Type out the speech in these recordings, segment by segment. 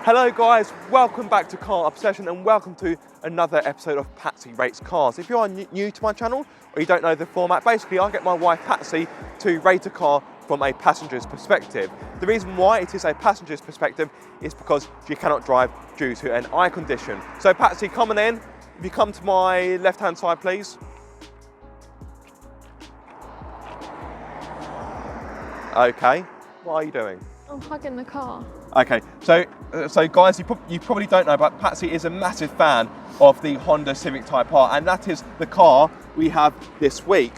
Hello guys, welcome back to Car Obsession and welcome to another episode of Patsy Rates Cars. If you are new to my channel or you don't know the format, basically I get my wife Patsy to rate a car from a passenger's perspective. The reason why it is a passenger's perspective is because she cannot drive due to an eye condition. So Patsy, coming in, if you come to my left hand side please. Okay, what are you doing? I'm hugging the car. Okay, so guys, you probably don't know, but Patsy is a massive fan of the Honda Civic Type R, and that is the car we have this week.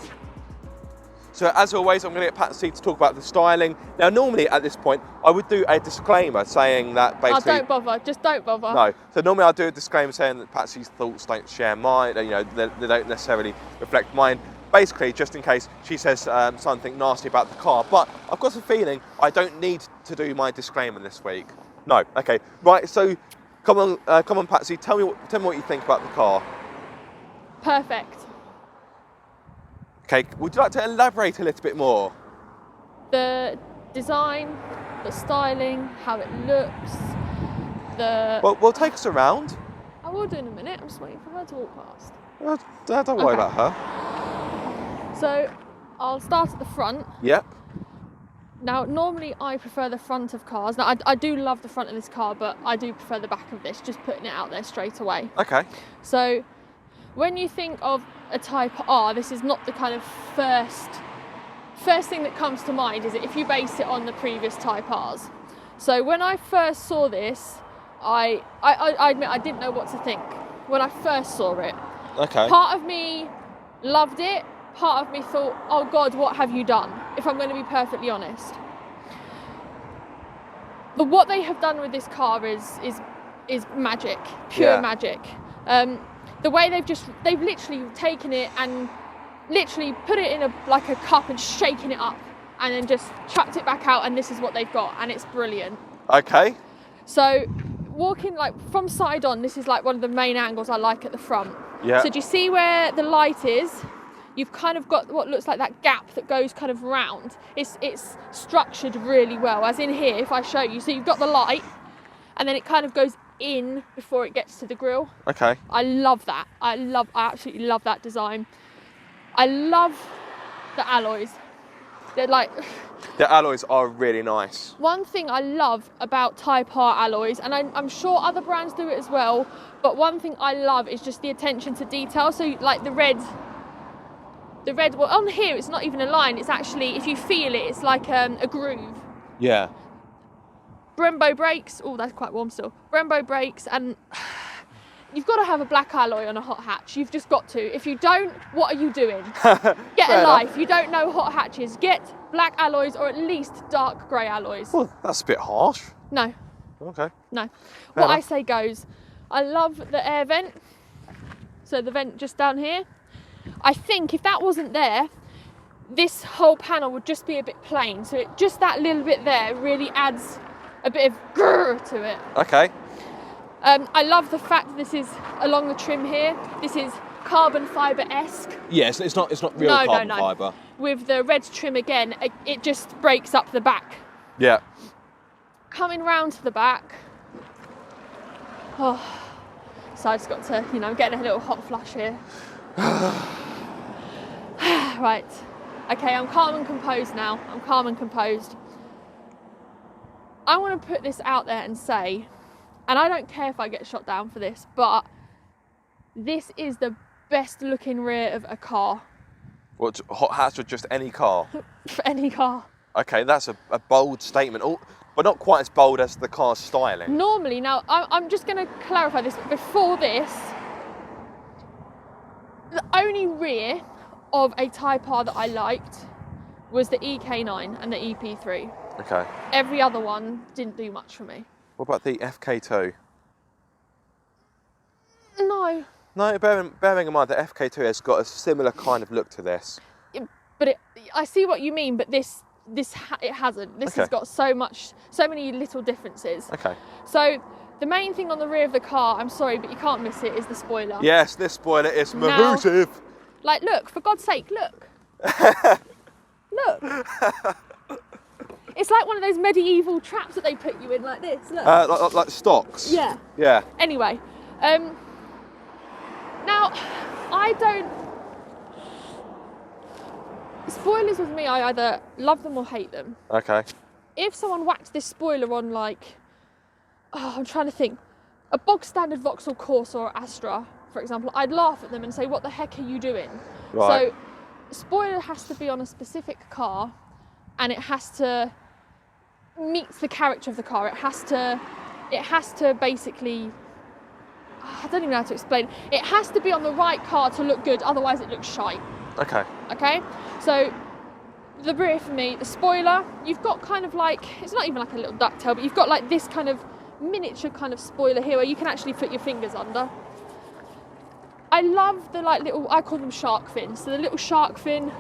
So as always, I'm going to get Patsy to talk about the styling. Now, normally at this point, I would do a disclaimer saying that basically... Oh, don't bother, just don't bother. No, so normally I'll do a disclaimer saying that Patsy's thoughts don't share mine, you know, they don't necessarily reflect mine. Basically, just in case she says something nasty about the car. But I've got a feeling I don't need to do my disclaimer this week. No, okay, right. So, come on, Patsy. Tell me what you think about the car. Perfect. Okay, would you like to elaborate a little bit more? The design, the styling, how it looks, the... Well, take us around. I will do in a minute. I'm just waiting for her to walk past. Don't worry about her. So, I'll start at the front. Yep. Now, normally I prefer the front of cars. Now, I do love the front of this car, but I do prefer the back of this, just putting it out there straight away. Okay. So, when you think of a Type R, this is not the kind of first thing that comes to mind, is it, if you base it on the previous Type Rs. So, when I first saw this, I admit I didn't know what to think when I first saw it. Okay. Part of me loved it. Part of me thought, oh God, what have you done? If I'm going to be perfectly honest. But what they have done with this car is magic, pure magic. The way they've literally taken it and literally put it in like a cup and shaken it up and then just chucked it back out, and this is what they've got, and it's brilliant. Okay. So walking like from side on, this is like one of the main angles I like at the front. Yeah. So do you see where the light is? You've kind of got what looks like that gap that goes kind of round. It's structured really well, as in here, if I show you. So you've got the light, and then it kind of goes in before it gets to the grille. Okay. I love that. I absolutely love that design. I love the alloys. They're like... The alloys are really nice. One thing I love about Type R alloys, and I'm sure other brands do it as well, but one thing I love is just the attention to detail. So like the red, well, on here it's not even a line, it's actually, if you feel it, it's like a groove. Yeah. Brembo brakes, oh that's quite warm still. Brembo brakes, and you've got to have a black alloy on a hot hatch. You've just got to. If you don't, what are you doing? Get a life. You don't know hot hatches. Get black alloys or at least dark grey alloys. Well, that's a bit harsh. No. Okay. No. What I say goes. I love the air vent. So the vent just down here. I think if that wasn't there, this whole panel would just be a bit plain. So just that little bit there really adds a bit of grrr to it. Okay. I love the fact that this is along the trim here. This is carbon fibre-esque. Yes, it's not real carbon fibre. With the red trim again, it just breaks up the back. Yeah. Coming round to the back. Oh, so I just got to, I'm getting a little hot flush here. Right. Okay, I'm calm and composed now. I'm calm and composed. I want to put this out there and say, and I don't care if I get shot down for this, but this is the best looking rear of a car. What, hot hatch or just any car? For any car. Okay, that's a bold statement, but not quite as bold as the car's styling. Normally, now I'm just going to clarify this, but before this, the only rear of a Type R that I liked was the EK9 and the EP3. Okay. Every other one didn't do much for me. What about the FK2? No. No, bearing in mind that FK2 has got a similar kind of look to this. But I see what you mean, but it hasn't. This has got so many little differences. Okay. So the main thing on the rear of the car, I'm sorry, but you can't miss it, is the spoiler. Yes, this spoiler is massive. Like, look, for God's sake, look. Look. It's like one one of those medieval traps that they put you in like this. Look. Like stocks. Yeah. Yeah. Anyway, now I don't. Spoilers with me, I either love them or hate them. Okay. If someone whacked this spoiler on like, I'm trying to think, a bog standard Vauxhall Corsa or Astra, for example, I'd laugh at them and say, what the heck are you doing? Right. So, spoiler has to be on a specific car, and it has to meet the character of the car. It has to basically, I don't even know how to explain. It has to be on the right car to look good, otherwise it looks shite. Okay. Okay? So, the rear for me, the spoiler, you've got kind of like, it's not even like a little ducktail, but you've got like this kind of miniature kind of spoiler here where you can actually put your fingers under. I love the like little, I call them shark fins, so the little shark fin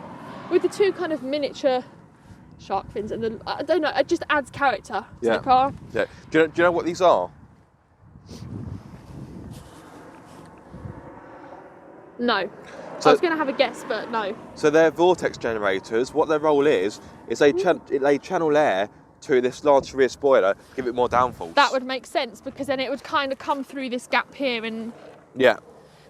with the two kind of miniature shark fins, and I don't know, it just adds character to the car. Yeah. Do you know what these are? No. So, I was going to have a guess, but no. So they're vortex generators. What their role is they channel air to this large rear spoiler, give it more downforce. That would make sense, because then it would kind of come through this gap here and... Yeah.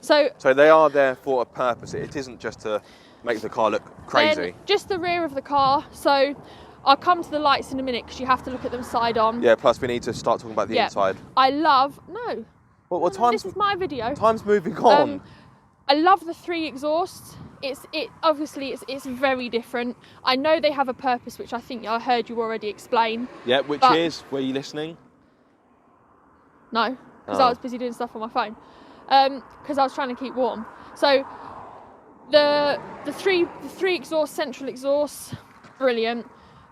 So they are there for a purpose. It isn't just to make the car look crazy. Then just the rear of the car. So I'll come to the lights in a minute because you have to look at them side on. Yeah, plus we need to start talking about the inside. I love... No. Well, this is my video. Time's moving on. I love the 3 exhausts. It's very different. I know they have a purpose, which I think I heard you already explain. Yeah, which is, were you listening? No, because I was busy doing stuff on my phone. Because I was trying to keep warm. So the three exhaust, central exhausts, brilliant.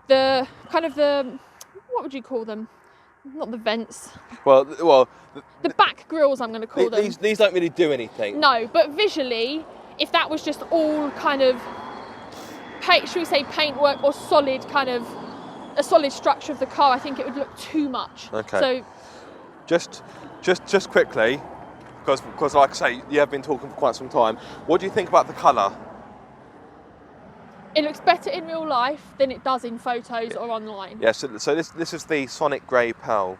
The kind of what would you call them? Not the vents. Well, the back grills, I'm going to call them. These don't really do anything. No, but visually, if that was just all kind of should we say paintwork or solid kind of a solid structure of the car, I think it would look too much. Okay. So just quickly, because like I say, you have been talking for quite some time. What do you think about the colour? It looks better in real life than it does in photos or online. Yeah, so this is the Sonic Grey Pearl.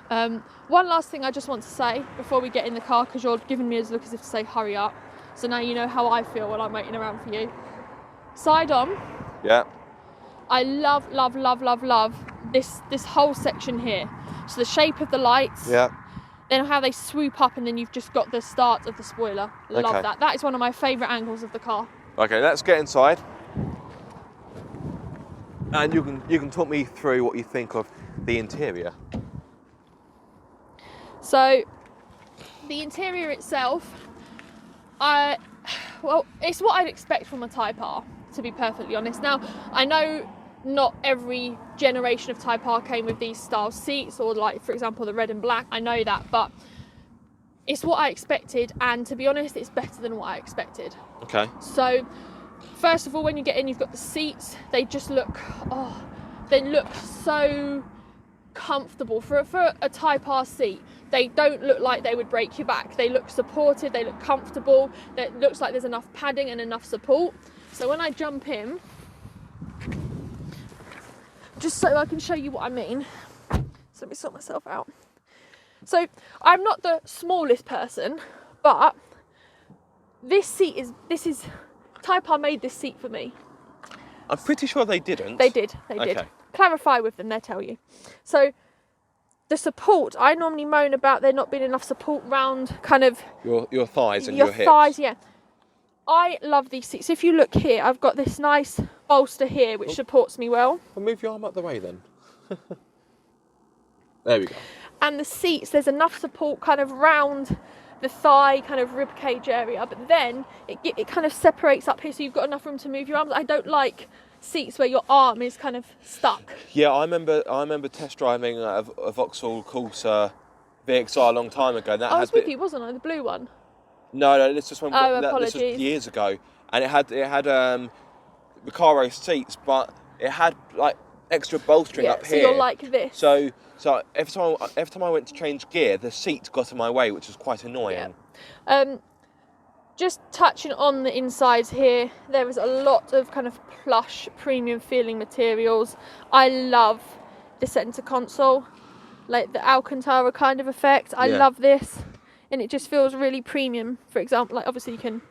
One last thing I just want to say before we get in the car, because you're giving me a look as if to say hurry up. So now you know how I feel when I'm waiting around for you. Side on. Yeah. I love this whole section here. So the shape of the lights. Yeah. Then how they swoop up and then you've just got the start of the spoiler. Love Okay. that. That is one of my favourite angles of the car. Okay, let's get inside. And you can talk me through what you think of the interior. So, the interior itself, it's what I'd expect from a Type R, to be perfectly honest. Now, I know not every generation of Type R came with these style seats, or like, for example, the red and black. I know that, but it's what I expected, and to be honest, it's better than what I expected. Okay. So, first of all, when you get in, you've got the seats. They just look, they look so comfortable. For a Type R seat, they don't look like they would break your back. They look supported, they look comfortable. It looks like there's enough padding and enough support. So when I jump in, just so I can show you what I mean. So let me sort myself out. So I'm not the smallest person, but this is Type R made this seat for me. I'm pretty sure they didn't. They did. Okay. Clarify with them, they'll tell you. So the support, I normally moan about there not being enough support round kind of your thighs and your hips. Your thighs, yeah. I love these seats. If you look here, I've got this nice bolster here which supports me well. Well, move your arm up the way then. There we go. And the seats, there's enough support kind of round the thigh, kind of rib cage area, but then it kind of separates up here, so you've got enough room to move your arms. I don't like seats where your arm is kind of stuck. Yeah, I remember test driving a Vauxhall Corsa VXR a long time ago. That I was with you, wasn't I? The blue one. No, this was when apologies. This was years ago, and it had Recaro seats, but it had like extra bolstering up so here. You're like this. So every time I went to change gear, the seat got in my way, which was quite annoying. Yeah. just touching on the insides here, there is a lot of kind of plush, premium feeling materials. I love the centre console, like the Alcantara kind of effect. I love this, and it just feels really premium. For example, like obviously you can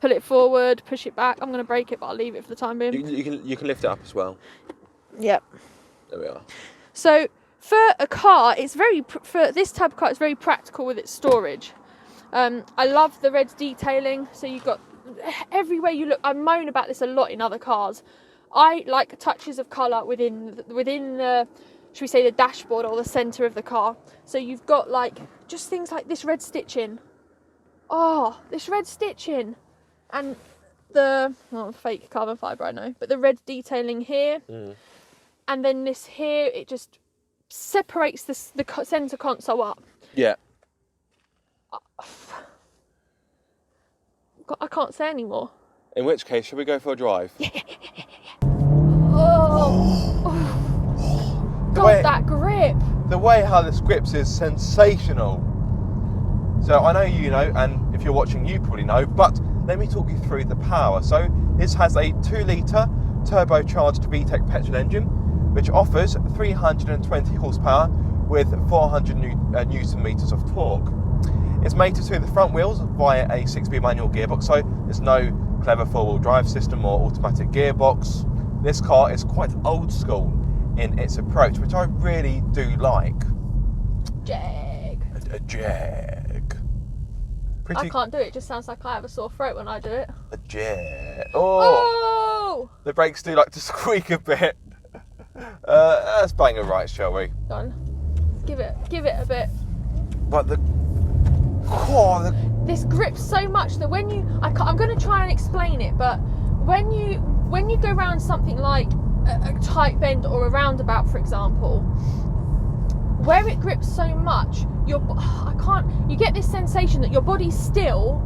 pull it forward, push it back. I'm going to break it, but I'll leave it for the time being. You can lift it up as well. Yep. There we are. So for a car, for this type of car, it's very practical with its storage. I love the red detailing. So you've got everywhere you look. I moan about this a lot in other cars. I like touches of colour within the, should we say, the dashboard or the centre of the car. So you've got like just things like this red stitching. Oh, this red stitching, and the fake carbon fibre, I know, but the red detailing here, and then this here, it just separates the centre console up. Yeah. I can't say anymore. In which case, shall we go for a drive? God, that grip. The way how this grips is sensational. So I know you know, and if you're watching, you probably know, but let me talk you through the power. So this has a 2-litre turbocharged VTEC petrol engine, which offers 320 horsepower with 400 newton meters of torque. It's mated to the front wheels via a 6-speed manual gearbox, so there's no clever 4-wheel drive system or automatic gearbox. This car is quite old school in its approach, which I really do like. Jag. A jag. I can't do it. It just sounds like I have a sore throat when I do it. A jag. Oh! The brakes do like to squeak a bit. Let's bang it right, shall we? Go on. Give it a bit. But this grips so much that when I'm going to try and explain it, but when you go around something like a tight bend or a roundabout, for example, where it grips so much, you get this sensation that your body's still,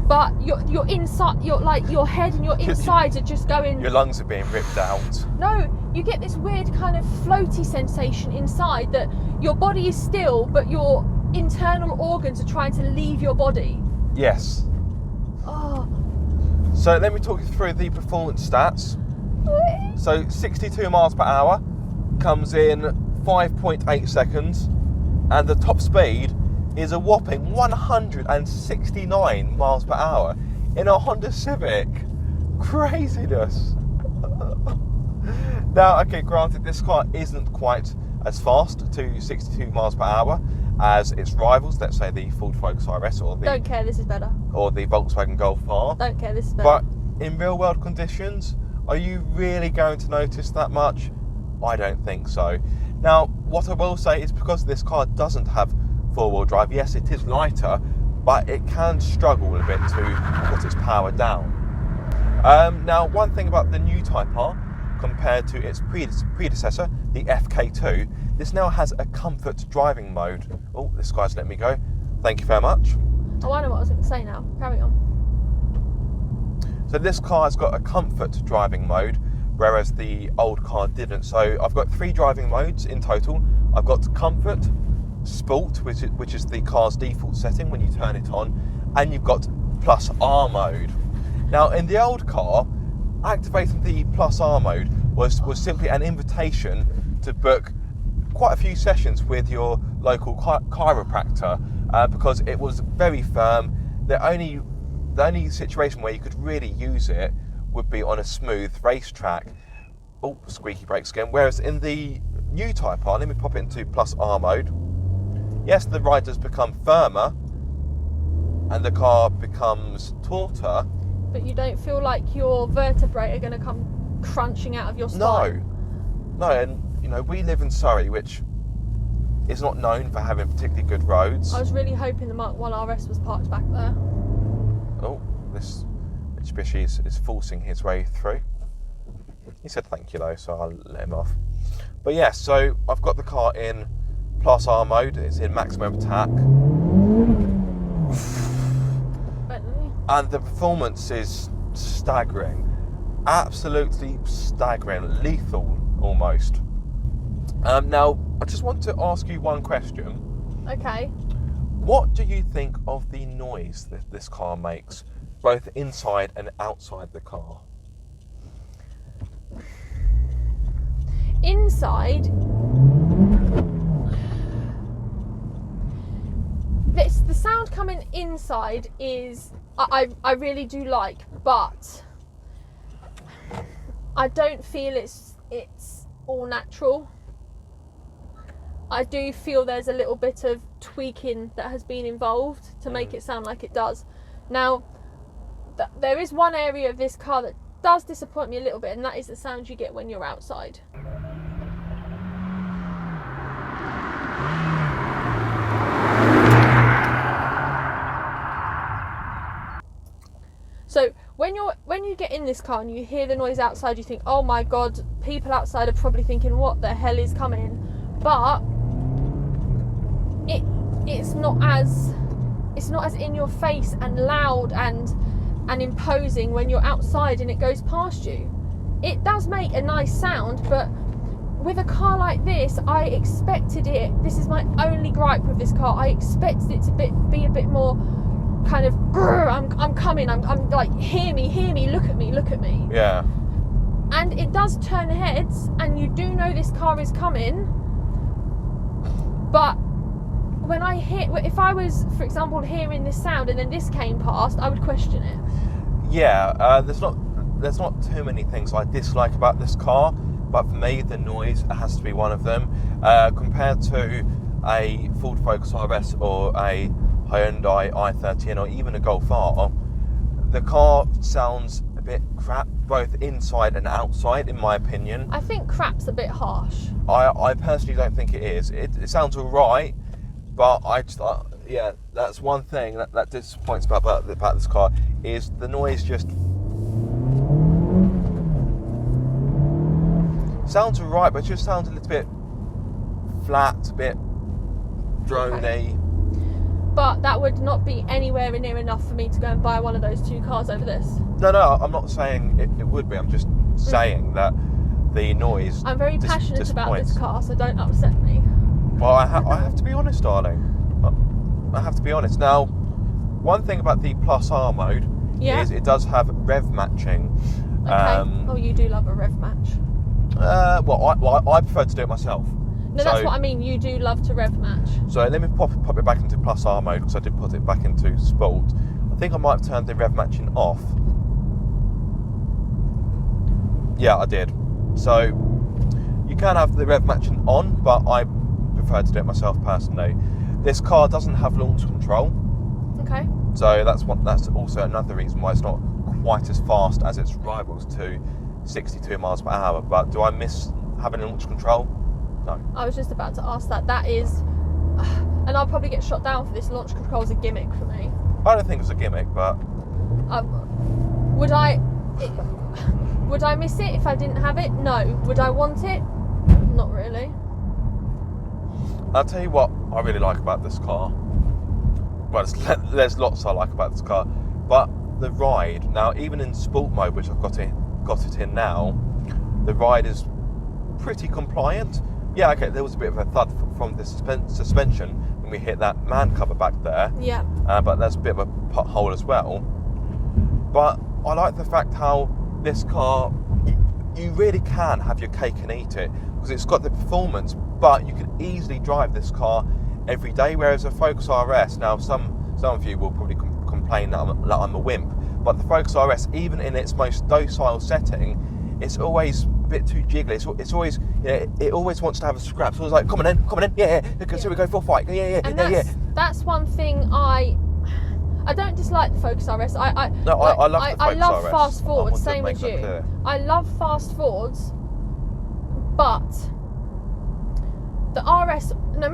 but your inside, your head and your insides are just going. Your lungs are being ripped out. No, you get this weird kind of floaty sensation inside that your body is still, but your internal organs are trying to leave your body. Yes. Oh. So let me talk you through the performance stats. So 62 miles per hour comes in 5.8 seconds, and the top speed is a whopping 169 miles per hour in a Honda Civic. Craziness. Now, okay, granted, this car isn't quite as fast to 62 miles per hour as its rivals, let's say the Ford Focus RS or the... Don't care, this is better. Or the Volkswagen Golf R. Don't care, this is better. But in real world conditions, are you really going to notice that much? I don't think so. Now, what I will say is because this car doesn't have 4-wheel drive, yes, it is lighter, but it can struggle a bit to put its power down. Now, one thing about the new Type R compared to its predecessor, the FK2, this now has a comfort driving mode. Oh, this guy's let me go. Thank you very much. Oh, I know what I was going to say now. Carry on. So this car has got a comfort driving mode, whereas the old car didn't. So I've got 3 driving modes in total. I've got comfort, sport, which is the car's default setting when you turn it on, and you've got plus R mode. Now in the old car, activating the plus R mode was simply an invitation to book quite a few sessions with your local chiropractor because it was very firm. The only situation where you could really use it would be on a smooth racetrack. Oh, squeaky brakes again. Whereas in the new Type R, let me pop it into plus R mode. Yes, the ride does become firmer and the car becomes tauter. But you don't feel like your vertebrae are going to come crunching out of your spine? No, and you know, we live in Surrey, which is not known for having particularly good roads. I was really hoping the Mark 1 RS was parked back there. Oh, this Mitsubishi is forcing his way through. He said thank you though, so I'll let him off. But yeah, so I've got the car in plus R mode. It's in maximum attack. And the performance is staggering. Absolutely staggering. Lethal, almost. Now, I just want to ask you one question. Okay. What do you think of the noise that this car makes both inside and outside the car? Inside, the sound coming inside is I really do like, but I don't feel it's all natural. I do feel there's a little bit of tweaking that has been involved to make it sound like it does. Now, there is one area of this car that does disappoint me a little bit, and that is the sound you get when you're outside. So when you get in this car and you hear the noise outside, you think, oh my god, people outside are probably thinking, what the hell is coming? But it's not as in your face and loud and imposing when you're outside and it goes past you. It does make a nice sound, but with a car like this, I expected it. This is my only gripe with this car. I expected it to be a bit more kind of, I'm coming, I'm like, hear me, look at me. Yeah. And it does turn heads, and you do know this car is coming, but when if I was, for example, hearing this sound and then this came past, I would question it. Yeah, there's not too many things I dislike about this car, but for me, the noise has to be one of them. Compared to a Ford Focus RS or a Hyundai i30 or even a Golf R, the car sounds a bit crap, both inside and outside, in my opinion. I think crap's a bit harsh. I personally don't think it is. It sounds alright, but I just, yeah, that's one thing that disappoints about this car, is the noise just sounds alright, but it just sounds a little bit flat, a bit drony. Okay. But that would not be anywhere near enough for me to go and buy one of those two cars over this. No, I'm not saying it would be. I'm just saying that the noise. I'm very passionate about this car, so don't upset me. Well, I have to be honest, darling. I have to be honest. Now, one thing about the Plus R mode is it does have rev matching. Okay. You do love a rev match. I prefer to do it myself. No, that's what I mean. You do love to rev match. So let me pop it back into Plus R mode, because I did put it back into Sport. I think I might have turned the rev matching off. Yeah, I did. So you can have the rev matching on, but I prefer to do it myself personally. This car doesn't have launch control. Okay. So that's also another reason why it's not quite as fast as its rivals to 62 miles per hour. But do I miss having launch control? No. I was just about to ask that. That is, and I'll probably get shot down for this. Launch control is a gimmick for me. I don't think it's a gimmick, but would I miss it if I didn't have it? No. Would I want it? Not really. I'll tell you what I really like about this car. Well, there's lots I like about this car, but the ride now, even in Sport mode, which I've got it in now, the ride is pretty compliant. Yeah, okay, there was a bit of a thud from the suspension when we hit that man cover back there. Yeah. But there's a bit of a pothole as well. But I like the fact how this car, you really can have your cake and eat it, because it's got the performance, but you can easily drive this car every day, whereas a Focus RS, now some of you will probably complain that I'm a wimp, but the Focus RS, even in its most docile setting, it's always bit too jiggly. It's always, it always wants to have a scrap. So it's like, come on in, yeah. So we go for a fight, yeah. That's one thing I don't dislike the Focus RS. I love the Focus RS. I love fast forwards, same as you. Clear. I love fast forwards, but the RS, no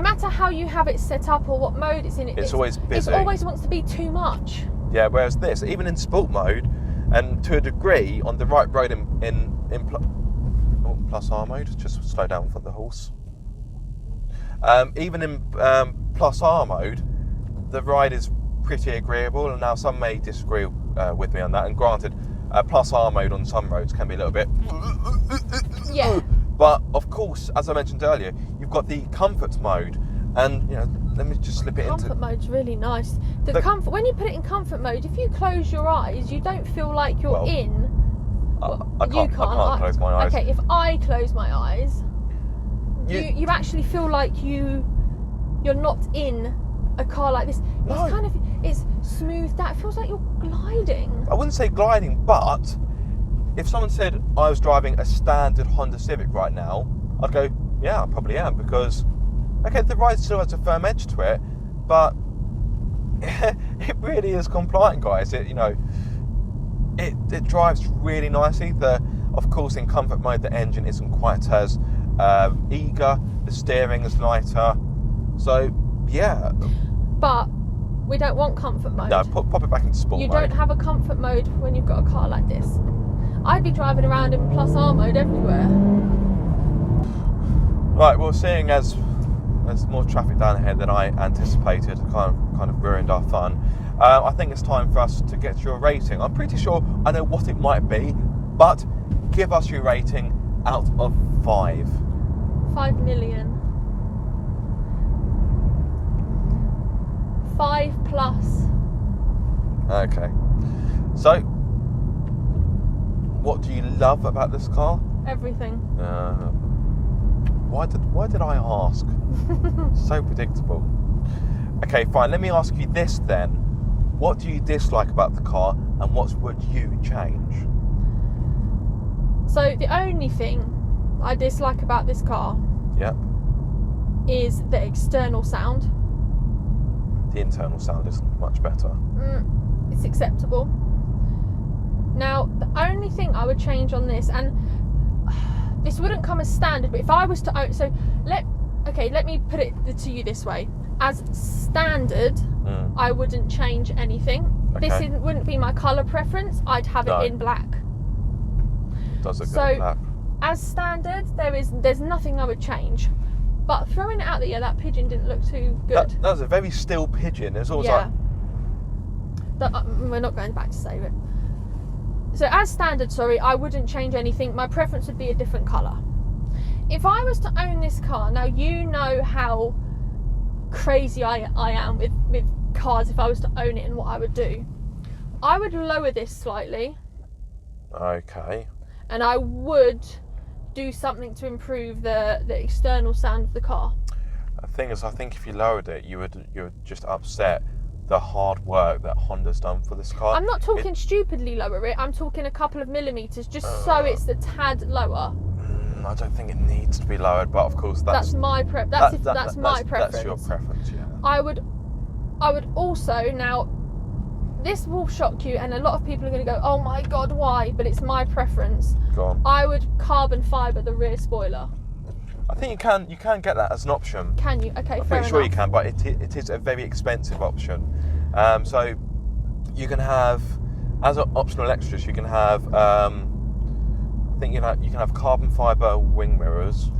matter how you have it set up or what mode it's in, it's always busy. It always wants to be too much. Yeah, whereas this, even in Sport mode, and to a degree on the right road in Plus R mode, just slow down for the horse. Even in Plus R mode, the ride is pretty agreeable, and now some may disagree with me on that. And granted, Plus R mode on some roads can be a little bit. Yeah. But of course, as I mentioned earlier, you've got the comfort mode, And let me just slip it into comfort mode's really nice. The comfort, when you put it in comfort mode, if you close your eyes, you don't feel like you're in. I can't close my eyes. Okay, if I close my eyes, you actually feel like you're not in a car like this. No. It's smoothed out. It feels like you're gliding. I wouldn't say gliding, but if someone said I was driving a standard Honda Civic right now, I'd go, yeah, I probably am, because okay, the ride still has a firm edge to it, but it really is compliant, guys. It drives really nicely. Of course, in comfort mode, the engine isn't quite as eager. The steering is lighter. So, yeah. But we don't want comfort mode. No, pop it back into sport mode. You don't have a comfort mode when you've got a car like this. I'd be driving around in plus R mode everywhere. Right, well, seeing as there's more traffic down ahead than I anticipated, kind of ruined our fun. I think it's time for us to get your rating. I'm pretty sure I know what it might be, but give us your rating out of 5. 5 million. 5 plus. Okay. So, what do you love about this car? Everything. Why did I ask? So predictable. Okay, fine. Let me ask you this then. What do you dislike about the car, and what would you change? So the only thing I dislike about this car, Yep. is the external sound. The internal sound is much better. It's acceptable. Now, the only thing I would change on this, and this wouldn't come as standard, but if I was to own, let me put it to you this way. As standard, I wouldn't change anything. Okay. This wouldn't be my colour preference. I'd have it in black. Does look good in black. As standard, there's nothing I would change. But throwing it out there, that pigeon didn't look too good. That was a very still pigeon. It's always we're not going back to save it. So as standard, I wouldn't change anything. My preference would be a different colour. If I was to own this car, now you know how crazy I am with cars. If I was to own it and what I would do, I would lower this slightly. Okay. And I would do something to improve the external sound of the car. The thing is, I think if you lowered it, you would just upset the hard work that Honda's done for this car. I'm not talking stupidly lower it. I'm talking a couple of millimetres, just so it's a tad lower. I don't think it needs to be lowered, but of course that's my preference. That's my preference. That's your preference, yeah. I would also, now this will shock you, and a lot of people are going to go, "Oh my god, why?" But it's my preference. Go on. I would carbon fibre the rear spoiler. I think you can get that as an option. Can you? Okay, I'm fair pretty sure enough. you can, but it is a very expensive option. So you can have, as optional extras, you can have, I think you can have carbon fibre wing mirrors.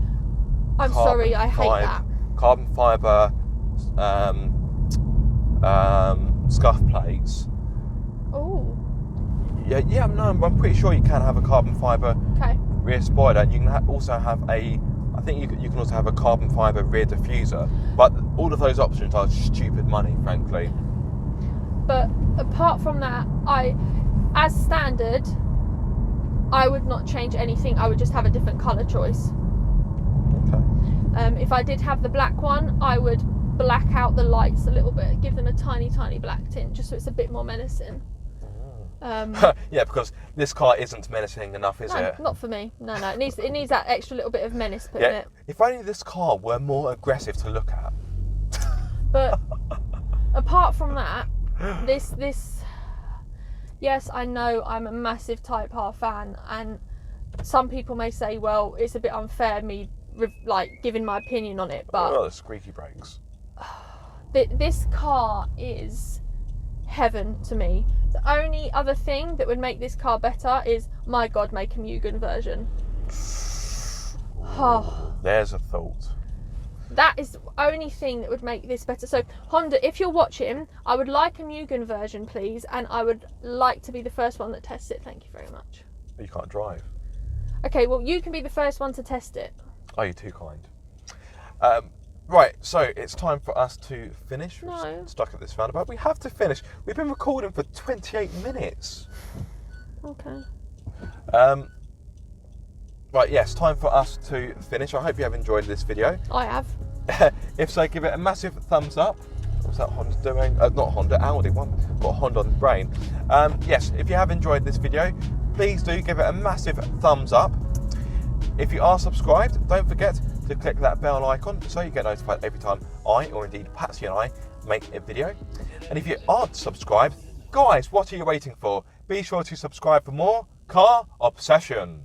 I'm sorry, I hate that. Carbon fibre scuff plates. Oh. Yeah, no, I'm pretty sure you can have a carbon fibre rear spoiler, and you can also have I think you can also have a carbon fibre rear diffuser. But all of those options are stupid money, frankly. But apart from that, as standard, I would not change anything. I would just have a different colour choice. Okay. If I did have the black one, I would black out the lights a little bit, give them a tiny, tiny black tint, just so it's a bit more menacing. Yeah, because this car isn't menacing enough, is it? Not for me. No. It needs that extra little bit of menace put in it. If only this car were more aggressive to look at. But apart from that, this yes, I know I'm a massive Type R fan, and some people may say, well, it's a bit unfair me giving my opinion on it, but the squeaky brakes. This car is heaven to me. The only other thing that would make this car better is, my God, make a Mugen version. There's a thought. That is the only thing that would make this better. So Honda, if you're watching, I would like a Mugen version, please, and I would like to be the first one that tests it. Thank you very much. You can't drive. Okay, well, you can be the first one to test it. Oh, you're too kind. Right, so it's time for us to finish. No. We're stuck at this roundabout. We have to finish. We've been recording for 28 minutes. Okay. Right, yes, time for us to finish. I hope you have enjoyed this video. I have. If so, give it a massive thumbs up. What's that Honda doing? Not Honda, Audi one. Got Honda on the brain. Yes, if you have enjoyed this video, please do give it a massive thumbs up. If you are subscribed, don't forget to click that bell icon so you get notified every time I, or indeed Patsy and I, make a video. And if you aren't subscribed, guys, what are you waiting for? Be sure to subscribe for more car obsession.